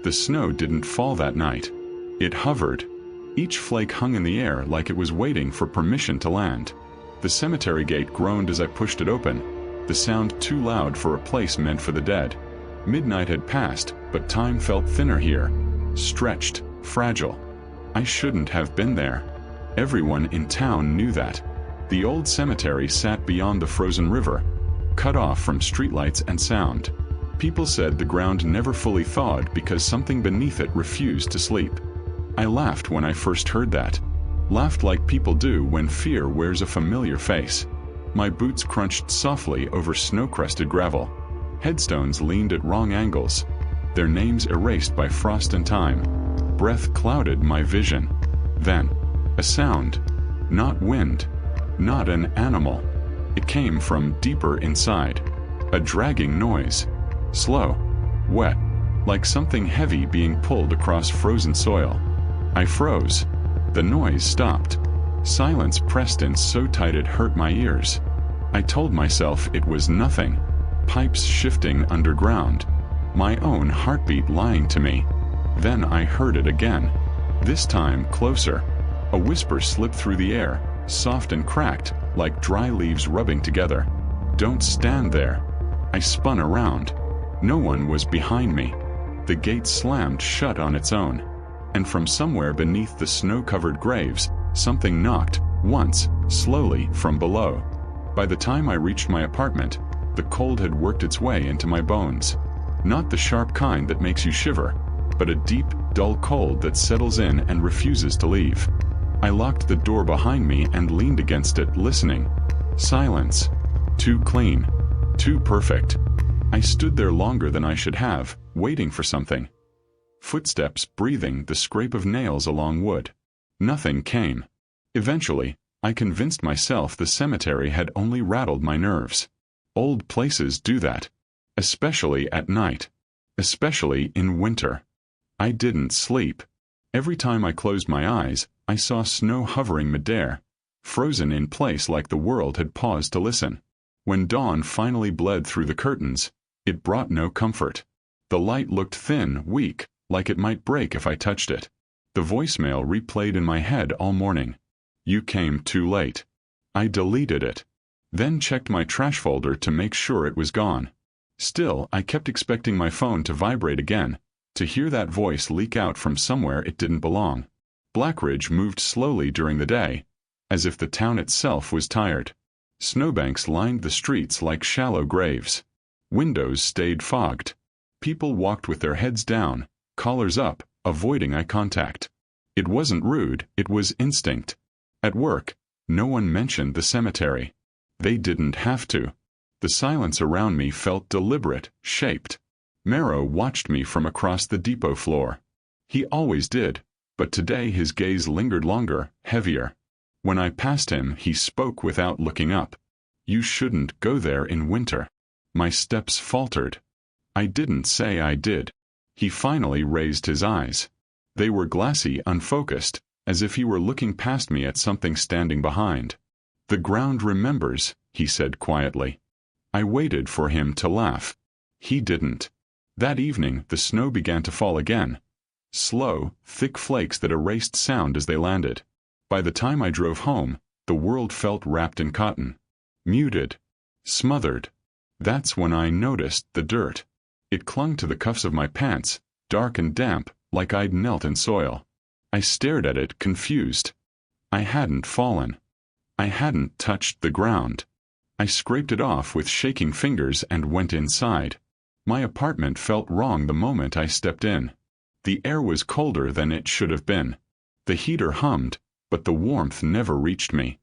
The snow didn't fall that night. It hovered. Each flake hung in the air like it was waiting for permission to land. The cemetery gate groaned as I pushed it open, the sound too loud for a place meant for the dead. Midnight had passed, but time felt thinner here, stretched, fragile. I shouldn't have been there. Everyone in town knew that. The old cemetery sat beyond the frozen river, cut off from streetlights and sound. People said the ground never fully thawed because something beneath it refused to sleep. I laughed when I first heard that. Laughed like people do when fear wears a familiar face. My boots crunched softly over snow-crusted gravel. Headstones leaned at wrong angles, their names erased by frost and time. Breath clouded my vision. Then, a sound. Not wind. Not an animal. It came from deeper inside. A dragging noise. Slow. Wet. Like something heavy being pulled across frozen soil. I froze. The noise stopped. Silence pressed in so tight it hurt my ears. I told myself it was nothing. Pipes shifting underground. My own heartbeat lying to me. Then I heard it again. This time closer. A whisper slipped through the air, soft and cracked, like dry leaves rubbing together. Don't stand there. I spun around. No one was behind me. The gate slammed shut on its own. And from somewhere beneath the snow-covered graves, something knocked, once, slowly, from below. By the time I reached my apartment, the cold had worked its way into my bones. Not the sharp kind that makes you shiver, but a deep, dull cold that settles in and refuses to leave. I locked the door behind me and leaned against it, listening. Silence. Too clean. Too perfect. I stood there longer than I should have, waiting for something. Footsteps, breathing, the scrape of nails along wood. Nothing came. Eventually, I convinced myself the cemetery had only rattled my nerves. Old places do that. Especially at night. Especially in winter. I didn't sleep. Every time I closed my eyes, I saw snow hovering midair, frozen in place like the world had paused to listen. When dawn finally bled through the curtains, it brought no comfort. The light looked thin, weak, like it might break if I touched it. The voicemail replayed in my head all morning. You came too late. I deleted it. Then checked my trash folder to make sure it was gone. Still, I kept expecting my phone to vibrate again, to hear that voice leak out from somewhere it didn't belong. Blackridge moved slowly during the day, as if the town itself was tired. Snowbanks lined the streets like shallow graves. Windows stayed fogged. People walked with their heads down, collars up, avoiding eye contact. It wasn't rude, it was instinct. At work, no one mentioned the cemetery. They didn't have to. The silence around me felt deliberate, shaped. Merrow watched me from across the depot floor. He always did, but today his gaze lingered longer, heavier. When I passed him, he spoke without looking up. You shouldn't go there in winter. My steps faltered. I didn't say I did. He finally raised his eyes. They were glassy, unfocused, as if he were looking past me at something standing behind. The ground remembers, he said quietly. I waited for him to laugh. He didn't. That evening, the snow began to fall again. Slow, thick flakes that erased sound as they landed. By the time I drove home, the world felt wrapped in cotton. Muted. Smothered. That's when I noticed the dirt. It clung to the cuffs of my pants, dark and damp, like I'd knelt in soil. I stared at it, confused. I hadn't fallen. I hadn't touched the ground. I scraped it off with shaking fingers and went inside. My apartment felt wrong the moment I stepped in. The air was colder than it should have been. The heater hummed, but the warmth never reached me.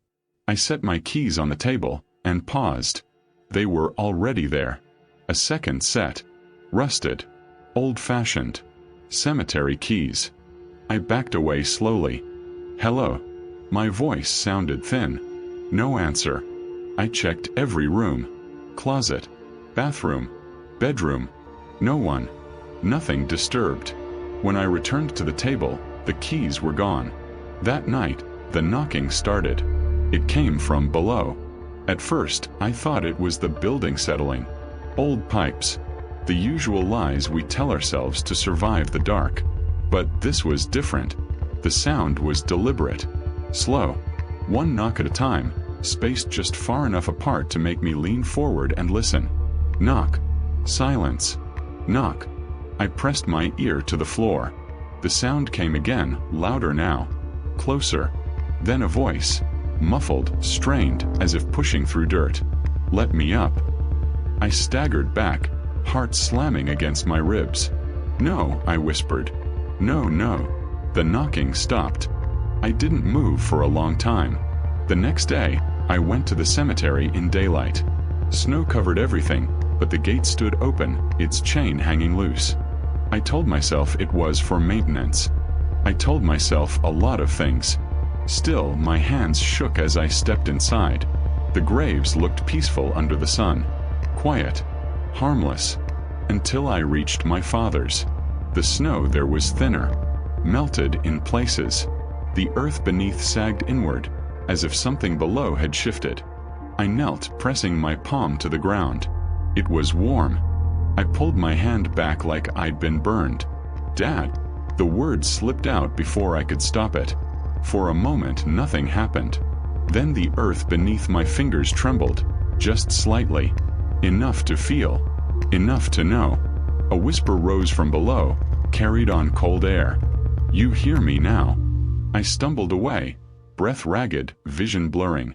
I set my keys on the table and paused. They were already there. A second set. Rusted. Old-fashioned. Cemetery keys. I backed away slowly. Hello. My voice sounded thin. No answer. I checked every room. Closet. Bathroom. Bedroom. No one. Nothing disturbed. When I returned to the table, the keys were gone. That night, the knocking started. It came from below. At first, I thought it was the building settling. Old pipes. the usual lies we tell ourselves to survive the dark. But this was different. The sound was deliberate, slow, one knock at a time, spaced just far enough apart to make me lean forward and listen. Knock. Silence. Knock. I pressed my ear to the floor. The sound came again, louder now. Closer. Then a voice, muffled, strained, as if pushing through dirt. Let me up. I staggered back, heart slamming against my ribs. No, I whispered. No, no. The knocking stopped. I didn't move for a long time. The next day, I went to the cemetery in daylight. Snow covered everything, but the gate stood open, its chain hanging loose. I told myself it was for maintenance. I told myself a lot of things. Still, my hands shook as I stepped inside. The graves looked peaceful under the sun. Quiet. Harmless. Until I reached my father's. The snow there was thinner. Melted in places. The earth beneath sagged inward, as if something below had shifted. I knelt, pressing my palm to the ground. It was warm. I pulled my hand back like I'd been burned. Dad. The word slipped out before I could stop it. For a moment nothing happened. Then the earth beneath my fingers trembled, just slightly. Enough to feel. Enough to know. A whisper rose from below, carried on cold air. You hear me now. I stumbled away, breath ragged, vision blurring.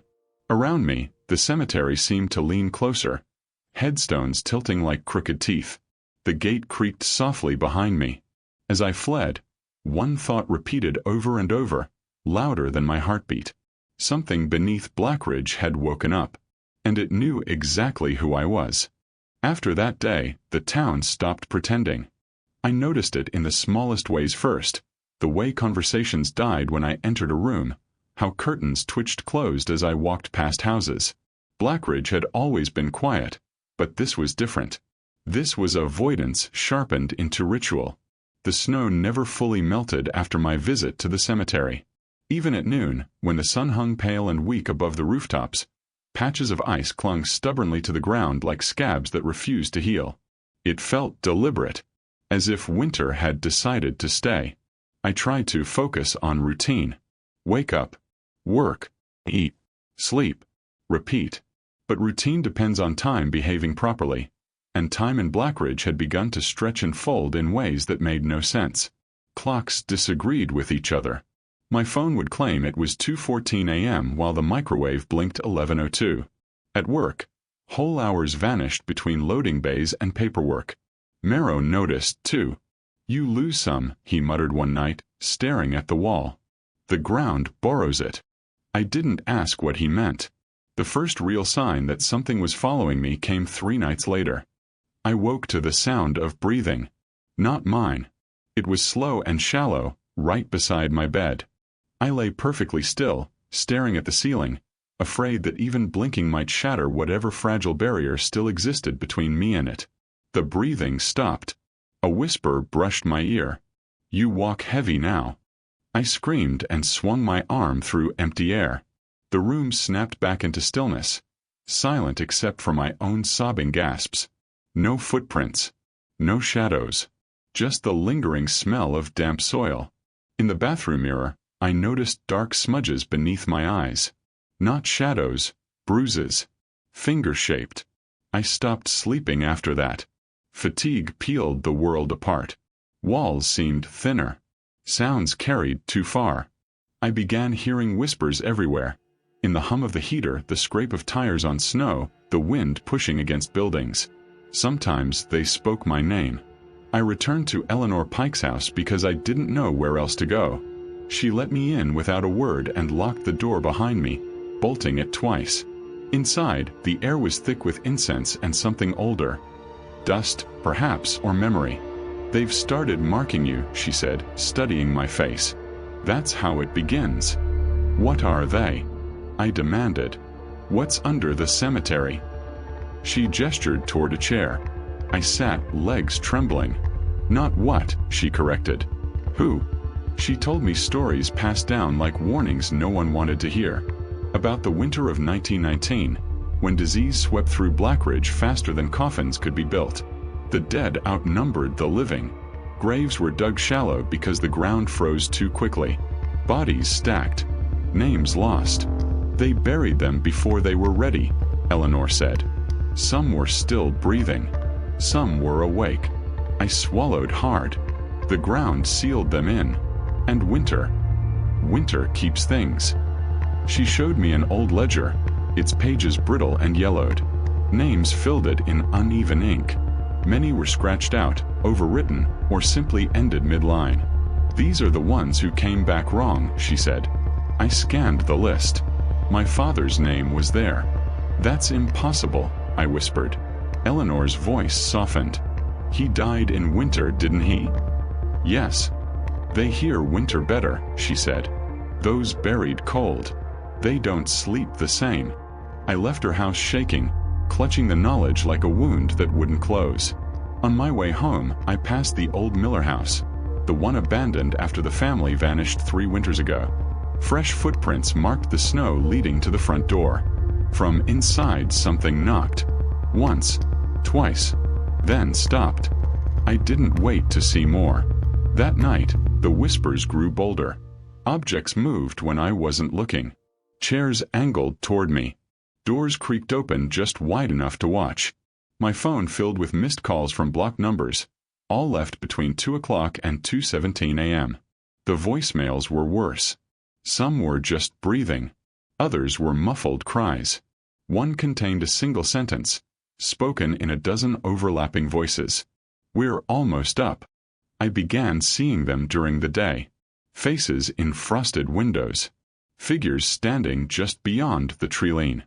Around me, the cemetery seemed to lean closer. Headstones tilting like crooked teeth. The gate creaked softly behind me. As I fled, one thought repeated over and over, louder than my heartbeat. Something beneath Blackridge had woken up, and it knew exactly who I was. After that day, the town stopped pretending. I noticed it in the smallest ways first, the way conversations died when I entered a room, how curtains twitched closed as I walked past houses. Blackridge had always been quiet, but this was different. This was avoidance sharpened into ritual. The snow never fully melted after my visit to the cemetery. Even at noon, when the sun hung pale and weak above the rooftops, patches of ice clung stubbornly to the ground like scabs that refused to heal. It felt deliberate, as if winter had decided to stay. I tried to focus on routine. Wake up, work, eat, sleep, repeat. But routine depends on time behaving properly, and time in Blackridge had begun to stretch and fold in ways that made no sense. Clocks disagreed with each other. My phone would claim it was 2:14 a.m. while the microwave blinked 11:02. At work, whole hours vanished between loading bays and paperwork. Merrow noticed, too. You lose some, he muttered one night, staring at the wall. The ground borrows it. I didn't ask what he meant. The first real sign that something was following me came 3 nights later. I woke to the sound of breathing. Not mine. It was slow and shallow, right beside my bed. I lay perfectly still, staring at the ceiling, afraid that even blinking might shatter whatever fragile barrier still existed between me and it. The breathing stopped. A whisper brushed my ear. You walk heavy now. I screamed and swung my arm through empty air. The room snapped back into stillness, silent except for my own sobbing gasps. No footprints. No shadows. Just the lingering smell of damp soil. In the bathroom mirror, I noticed dark smudges beneath my eyes. Not shadows, bruises. Finger-shaped. I stopped sleeping after that. Fatigue peeled the world apart. Walls seemed thinner. Sounds carried too far. I began hearing whispers everywhere. In the hum of the heater, the scrape of tires on snow, the wind pushing against buildings. Sometimes they spoke my name. I returned to Eleanor Pike's house because I didn't know where else to go. She let me in without a word and locked the door behind me, bolting it twice. Inside, the air was thick with incense and something older. Dust, perhaps, or memory. They've started marking you, she said, studying my face. That's how it begins. What are they? I demanded. What's under the cemetery? She gestured toward a chair. I sat, legs trembling. Not what, she corrected. Who? She told me stories passed down like warnings no one wanted to hear. About the winter of 1919, when disease swept through Blackridge faster than coffins could be built. The dead outnumbered the living. Graves were dug shallow because the ground froze too quickly. Bodies stacked. Names lost. They buried them before they were ready, Eleanor said. Some were still breathing. Some were awake. I swallowed hard. The ground sealed them in. And winter. Winter keeps things. She showed me an old ledger, its pages brittle and yellowed. Names filled it in uneven ink. Many were scratched out, overwritten, or simply ended mid-line. These are the ones who came back wrong, she said. I scanned the list. My father's name was there. That's impossible, I whispered. Eleanor's voice softened. He died in winter, didn't he? Yes. They hear winter better, she said. Those buried cold. They don't sleep the same. I left her house shaking, clutching the knowledge like a wound that wouldn't close. On my way home, I passed the old Miller house, the one abandoned after the family vanished 3 winters ago. Fresh footprints marked the snow leading to the front door. From inside, something knocked. Once, twice, then stopped. I didn't wait to see more. That night, the whispers grew bolder. Objects moved when I wasn't looking. Chairs angled toward me. Doors creaked open just wide enough to watch. My phone filled with missed calls from blocked numbers, all left between 2 o'clock and 2:17 a.m. The voicemails were worse. Some were just breathing. Others were muffled cries. One contained a single sentence, spoken in a dozen overlapping voices. We're almost up. I began seeing them during the day. Faces in frosted windows. Figures standing just beyond the treeline.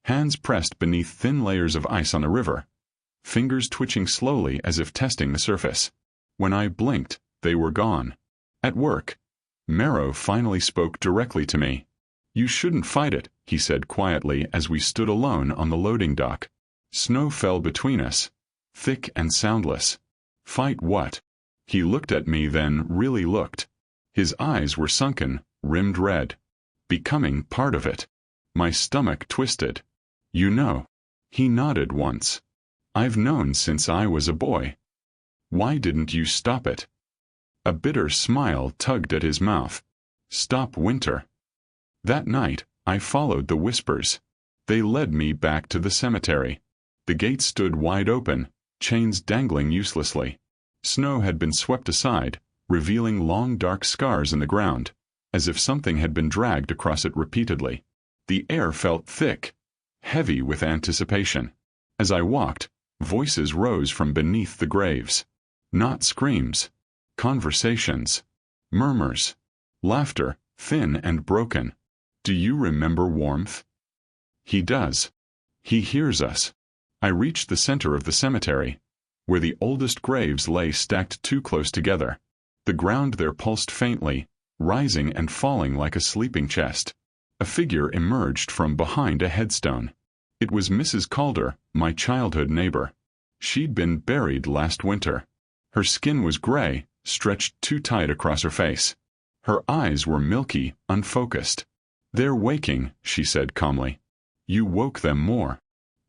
Hands pressed beneath thin layers of ice on a river. Fingers twitching slowly as if testing the surface. When I blinked, they were gone. At work, Merrow finally spoke directly to me. You shouldn't fight it, he said quietly as we stood alone on the loading dock. Snow fell between us, thick and soundless. Fight what? He looked at me, then really looked. His eyes were sunken, rimmed red. Becoming part of it. My stomach twisted. You know. He nodded once. I've known since I was a boy. Why didn't you stop it? A bitter smile tugged at his mouth. Stop winter. That night, I followed the whispers. They led me back to the cemetery. The gate stood wide open, chains dangling uselessly. Snow had been swept aside, revealing long dark scars in the ground, as if something had been dragged across it repeatedly. The air felt thick, heavy with anticipation. As I walked, voices rose from beneath the graves. Not screams. Conversations. Murmurs. Laughter, thin and broken. Do you remember warmth? He does. He hears us. I reached the center of the cemetery, where the oldest graves lay stacked too close together. The ground there pulsed faintly, rising and falling like a sleeping chest. A figure emerged from behind a headstone. It was Mrs. Calder, my childhood neighbor. She'd been buried last winter. Her skin was gray, stretched too tight across her face. Her eyes were milky, unfocused. They're waking, she said calmly. You woke them more.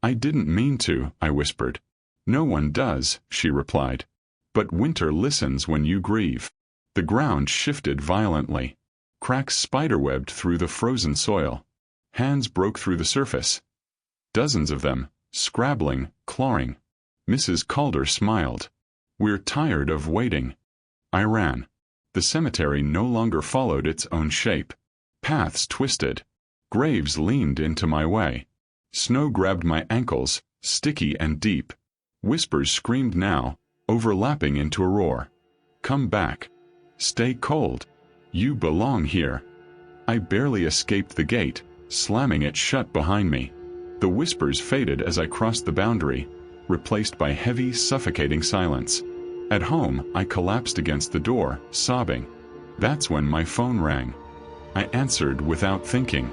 I didn't mean to, I whispered. No one does, she replied. But winter listens when you grieve. The ground shifted violently. Cracks spiderwebbed through the frozen soil. Hands broke through the surface. Dozens of them, scrabbling, clawing. Mrs. Calder smiled. We're tired of waiting. I ran. The cemetery no longer followed its own shape. Paths twisted. Graves leaned into my way. Snow grabbed my ankles, sticky and deep. Whispers screamed now, overlapping into a roar. Come back. Stay cold. You belong here. I barely escaped the gate, slamming it shut behind me. The whispers faded as I crossed the boundary, replaced by heavy, suffocating silence. At home, I collapsed against the door, sobbing. That's when my phone rang. I answered without thinking.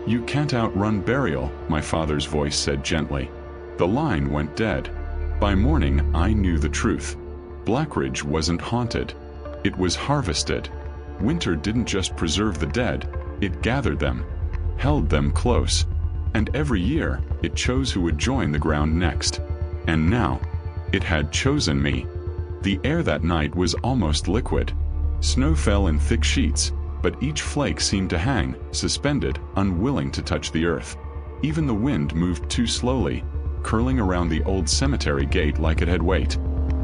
You can't outrun burial, my father's voice said gently. The line went dead. By morning, I knew the truth. Blackridge wasn't haunted. It was harvested. Winter didn't just preserve the dead, it gathered them, held them close. And every year, it chose who would join the ground next. And now, It had chosen me. The air that night was almost liquid. Snow fell in thick sheets, but each flake seemed to hang, suspended, unwilling to touch the earth. Even the wind moved too slowly, curling around the old cemetery gate like it had weight.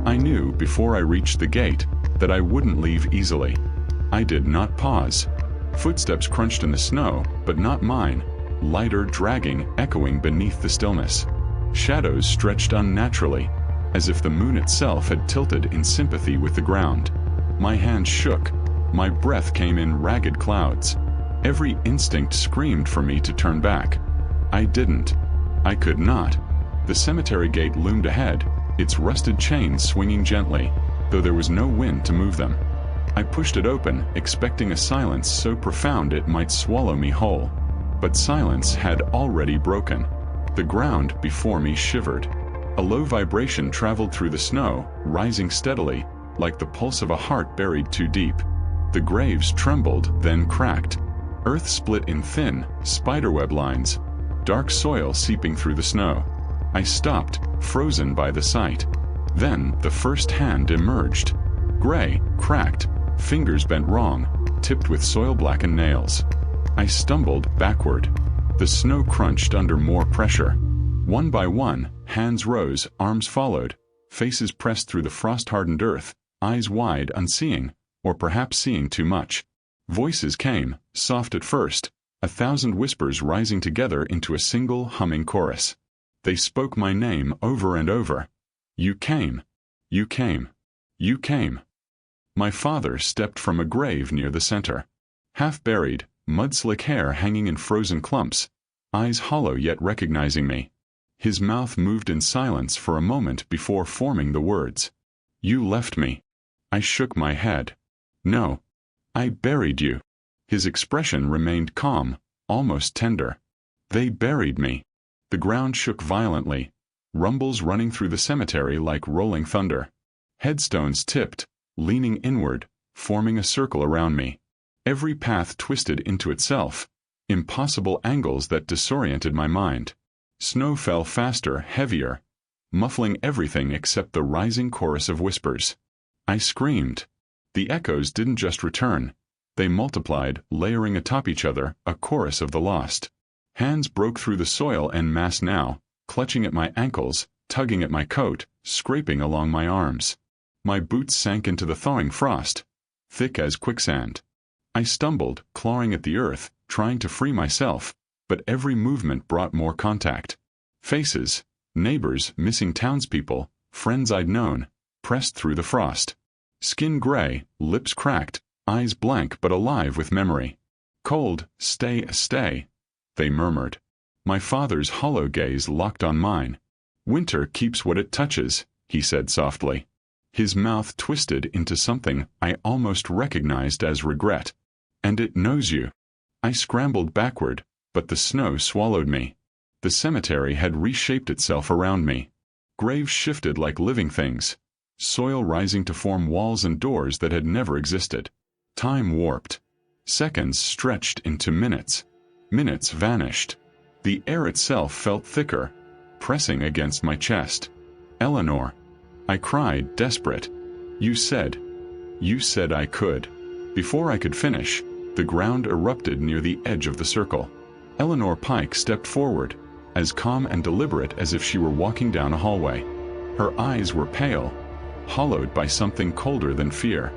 I knew before I reached the gate that I wouldn't leave easily. I did not pause. Footsteps crunched in the snow, but not mine, lighter, dragging, echoing beneath the stillness. Shadows stretched unnaturally, as if the moon itself had tilted in sympathy with the ground. My hands shook. My breath came in ragged clouds. Every instinct screamed for me to turn back. I didn't. I could not. The cemetery gate loomed ahead, its rusted chains swinging gently, though there was no wind to move them. I pushed it open, expecting a silence so profound it might swallow me whole. But silence had already broken. The ground before me shivered. A low vibration traveled through the snow, rising steadily, like the pulse of a heart buried too deep. The graves trembled, then cracked. Earth split in thin, spiderweb lines, dark soil seeping through the snow. I stopped, frozen by the sight. Then the first hand emerged. Gray, cracked, fingers bent wrong, tipped with soil-blackened nails. I stumbled backward. The snow crunched under more pressure. One by one, hands rose, arms followed, faces pressed through the frost-hardened earth, eyes wide, unseeing, or perhaps seeing too much. Voices came, soft at first, 1,000 whispers rising together into a single humming chorus. They spoke my name over and over. You came. You came. You came. My father stepped from a grave near the center. Half-buried, mud-slick hair hanging in frozen clumps, eyes hollow yet recognizing me. His mouth moved in silence for a moment before forming the words. You left me. I shook my head. No. I buried you. His expression remained calm, almost tender. They buried me. The ground shook violently, rumbles running through the cemetery like rolling thunder. Headstones tipped, leaning inward, forming a circle around me. Every path twisted into itself, impossible angles that disoriented my mind. Snow fell faster, heavier, muffling everything except the rising chorus of whispers. I screamed. The echoes didn't just return. They multiplied, layering atop each other, a chorus of the lost. Hands broke through the soil en masse now, clutching at my ankles, tugging at my coat, scraping along my arms. My boots sank into the thawing frost, thick as quicksand. I stumbled, clawing at the earth, trying to free myself, but every movement brought more contact. Faces, neighbors, missing townspeople, friends I'd known, pressed through the frost. Skin gray, lips cracked, eyes blank but alive with memory. Cold, stay, they murmured. My father's hollow gaze locked on mine. Winter keeps what it touches, he said softly. His mouth twisted into something I almost recognized as regret. And it knows you. I scrambled backward, but the snow swallowed me. The cemetery had reshaped itself around me. Graves shifted like living things, soil rising to form walls and doors that had never existed. Time warped. Seconds stretched into minutes. Minutes vanished. The air itself felt thicker, pressing against my chest. Eleanor. I cried, desperate. You said I could. Before I could finish, the ground erupted near the edge of the circle. Eleanor Pike stepped forward, as calm and deliberate as if she were walking down a hallway. Her eyes were pale, hollowed by something colder than fear.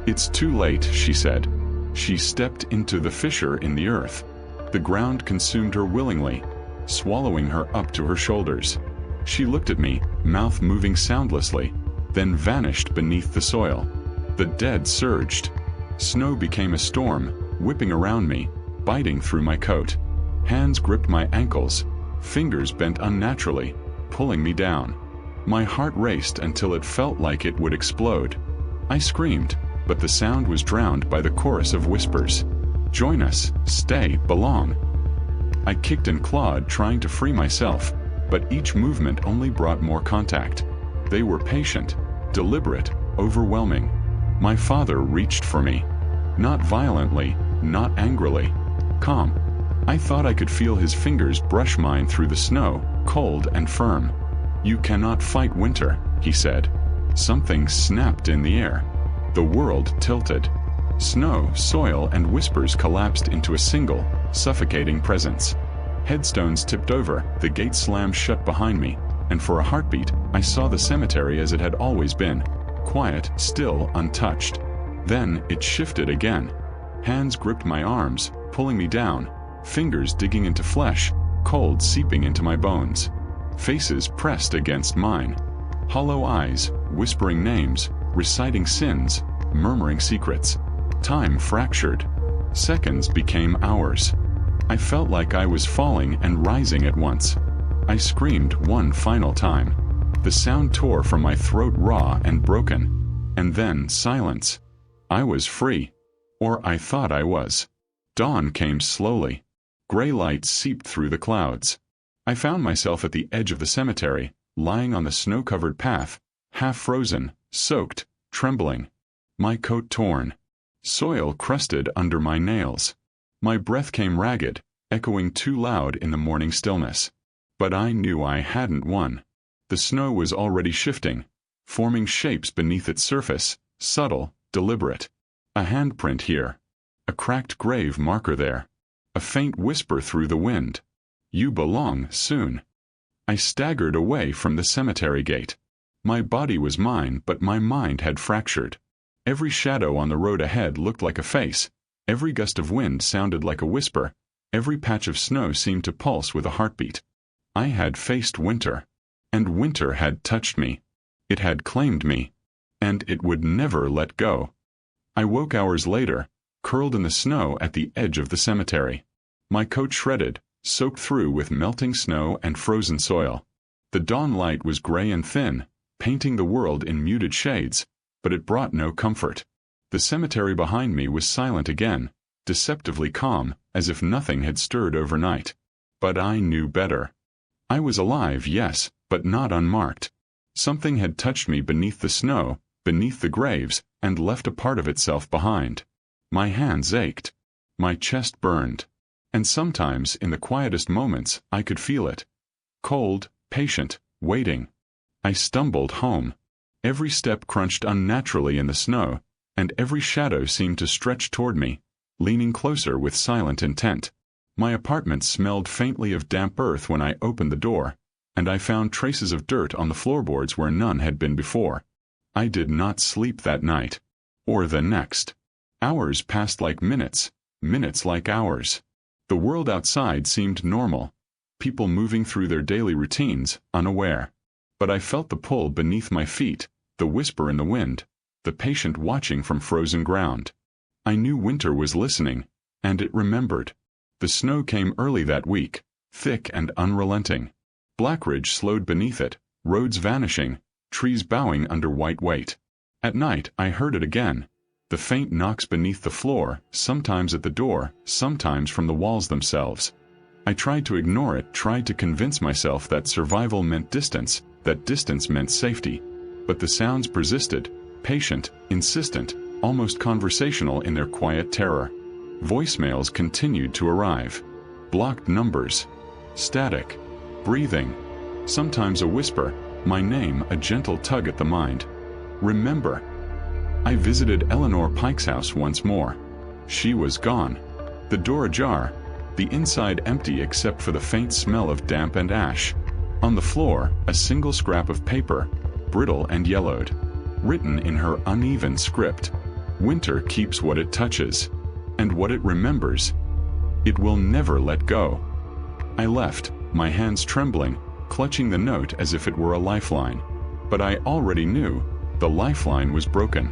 It's too late, she said. She stepped into the fissure in the earth. The ground consumed her willingly, swallowing her up to her shoulders. She looked at me, mouth moving soundlessly, then vanished beneath the soil. The dead surged. Snow became a storm, whipping around me, biting through my coat. Hands gripped my ankles, fingers bent unnaturally, pulling me down. My heart raced until it felt like it would explode. I screamed, but the sound was drowned by the chorus of whispers. Join us, stay, belong. I kicked and clawed, trying to free myself, but each movement only brought more contact. They were patient, deliberate, overwhelming. My father reached for me. Not violently, not angrily. Calm. I thought I could feel his fingers brush mine through the snow, cold and firm. You cannot fight winter. he said. Something snapped in the air. The world tilted. Snow, soil, and whispers collapsed into a single, suffocating presence. Headstones tipped over, the gate slammed shut behind me, and for a heartbeat, I saw the cemetery as it had always been. Quiet, still, untouched. Then, it shifted again. Hands gripped my arms, pulling me down, fingers digging into flesh, cold seeping into my bones. Faces pressed against mine. Hollow eyes, whispering names, reciting sins, murmuring secrets. Time fractured. Seconds became hours. I felt like I was falling and rising at once. I screamed one final time. The sound tore from my throat raw and broken. And then silence. I was free. Or I thought I was. Dawn came slowly. Gray light seeped through the clouds. I found myself at the edge of the cemetery, lying on the snow-covered path, half frozen, soaked, trembling. My coat torn. Soil crusted under my nails. My breath came ragged, echoing too loud in the morning stillness. But I knew I hadn't won. The snow was already shifting, forming shapes beneath its surface, subtle, deliberate. A handprint here. A cracked grave marker there. A faint whisper through the wind. You belong soon. I staggered away from the cemetery gate. My body was mine, but my mind had fractured. Every shadow on the road ahead looked like a face. Every gust of wind sounded like a whisper. Every patch of snow seemed to pulse with a heartbeat. I had faced winter. And winter had touched me. It had claimed me. And it would never let go. I woke hours later, curled in the snow at the edge of the cemetery. My coat shredded, soaked through with melting snow and frozen soil. The dawn light was gray and thin, painting the world in muted shades, but it brought no comfort. The cemetery behind me was silent again, deceptively calm, as if nothing had stirred overnight. But I knew better. I was alive, yes, but not unmarked. Something had touched me beneath the snow, beneath the graves, and left a part of itself behind. My hands ached. My chest burned. And sometimes, in the quietest moments, I could feel it. Cold, patient, waiting. I stumbled home. Every step crunched unnaturally in the snow, and every shadow seemed to stretch toward me, leaning closer with silent intent. My apartment smelled faintly of damp earth when I opened the door, and I found traces of dirt on the floorboards where none had been before. I did not sleep that night. Or the next. Hours passed like minutes, minutes like hours. The world outside seemed normal, people moving through their daily routines, unaware. But I felt the pull beneath my feet, the whisper in the wind, the patient watching from frozen ground. I knew winter was listening, and it remembered. The snow came early that week, thick and unrelenting. Blackridge slowed beneath it, roads vanishing, trees bowing under white weight. At night I heard it again. The faint knocks beneath the floor, sometimes at the door, sometimes from the walls themselves. I tried to ignore it, tried to convince myself that survival meant distance, that distance meant safety. But the sounds persisted, patient, insistent, almost conversational in their quiet terror. Voicemails continued to arrive. Blocked numbers. Static. Breathing. Sometimes a whisper, my name, a gentle tug at the mind. Remember. I visited Eleanor Pike's house once more. She was gone. The door ajar, the inside empty except for the faint smell of damp and ash. On the floor, a single scrap of paper, brittle and yellowed. Written in her uneven script. Winter keeps what it touches. And what it remembers. It will never let go. I left, my hands trembling, clutching the note as if it were a lifeline. But I already knew, the lifeline was broken.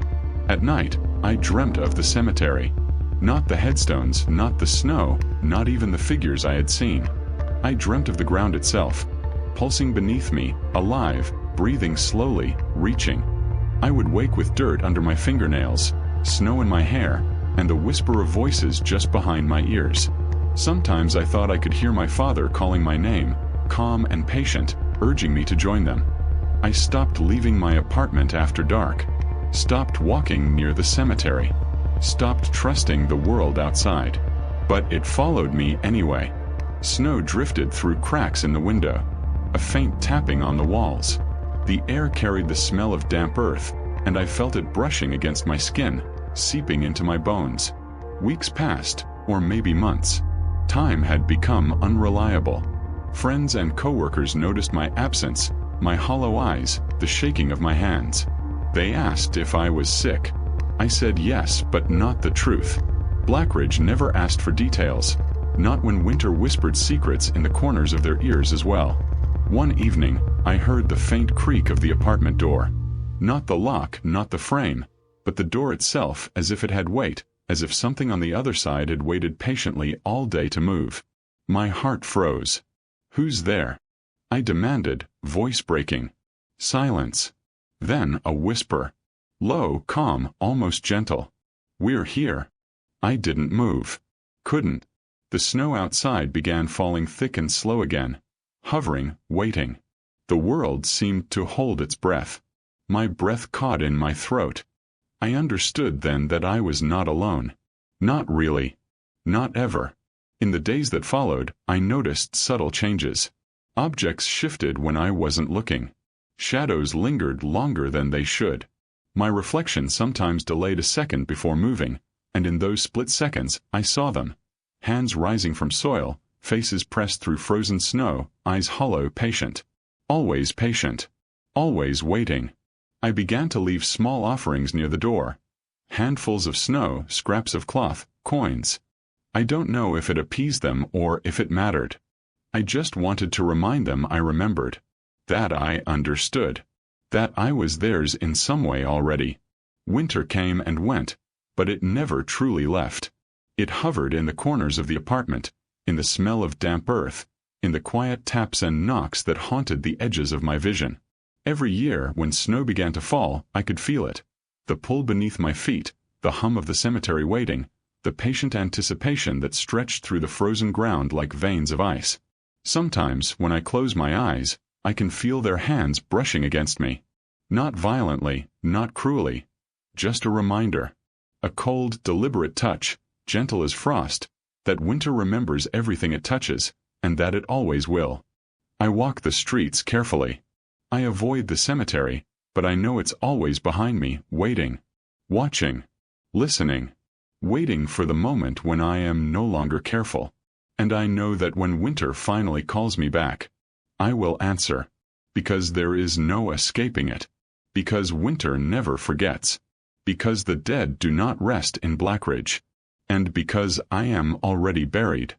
At night, I dreamt of the cemetery. Not the headstones, not the snow, not even the figures I had seen. I dreamt of the ground itself, pulsing beneath me, alive, breathing slowly, reaching. I would wake with dirt under my fingernails, snow in my hair, and the whisper of voices just behind my ears. Sometimes I thought I could hear my father calling my name, calm and patient, urging me to join them. I stopped leaving my apartment after dark, stopped walking near the cemetery, stopped trusting the world outside. But it followed me anyway. Snow drifted through cracks in the window, a faint tapping on the walls. The air carried the smell of damp earth, and I felt it brushing against my skin, seeping into my bones. Weeks passed, or maybe months. Time had become unreliable. Friends and coworkers noticed my absence, my hollow eyes, the shaking of my hands. They asked if I was sick. I said yes, but not the truth. Blackridge never asked for details, not when winter whispered secrets in the corners of their ears as well. One evening, I heard the faint creak of the apartment door. Not the lock, not the frame, but the door itself, as if it had weight, as if something on the other side had waited patiently all day to move. My heart froze. "Who's there?" I demanded, voice breaking. Silence. Then a whisper. Low, calm, almost gentle. "We're here." I didn't move. Couldn't. The snow outside began falling thick and slow again. Hovering, waiting. The world seemed to hold its breath. My breath caught in my throat. I understood then that I was not alone. Not really. Not ever. In the days that followed, I noticed subtle changes. Objects shifted when I wasn't looking. Shadows lingered longer than they should. My reflection sometimes delayed a second before moving, and in those split seconds, I saw them. Hands rising from soil, faces pressed through frozen snow, eyes hollow, patient. Always patient. Always waiting. I began to leave small offerings near the door. Handfuls of snow, scraps of cloth, coins. I don't know if it appeased them or if it mattered. I just wanted to remind them I remembered. That I understood. That I was theirs in some way already. Winter came and went, but it never truly left. It hovered in the corners of the apartment, in the smell of damp earth, in the quiet taps and knocks that haunted the edges of my vision. Every year, when snow began to fall, I could feel it. The pull beneath my feet, the hum of the cemetery waiting, the patient anticipation that stretched through the frozen ground like veins of ice. Sometimes, when I close my eyes, I can feel their hands brushing against me. Not violently, not cruelly. Just a reminder. A cold, deliberate touch, gentle as frost, that winter remembers everything it touches, and that it always will. I walk the streets carefully. I avoid the cemetery, but I know it's always behind me, waiting, watching, listening, waiting for the moment when I am no longer careful. And I know that when winter finally calls me back, I will answer, because there is no escaping it, because winter never forgets, because the dead do not rest in Blackridge, and because I am already buried.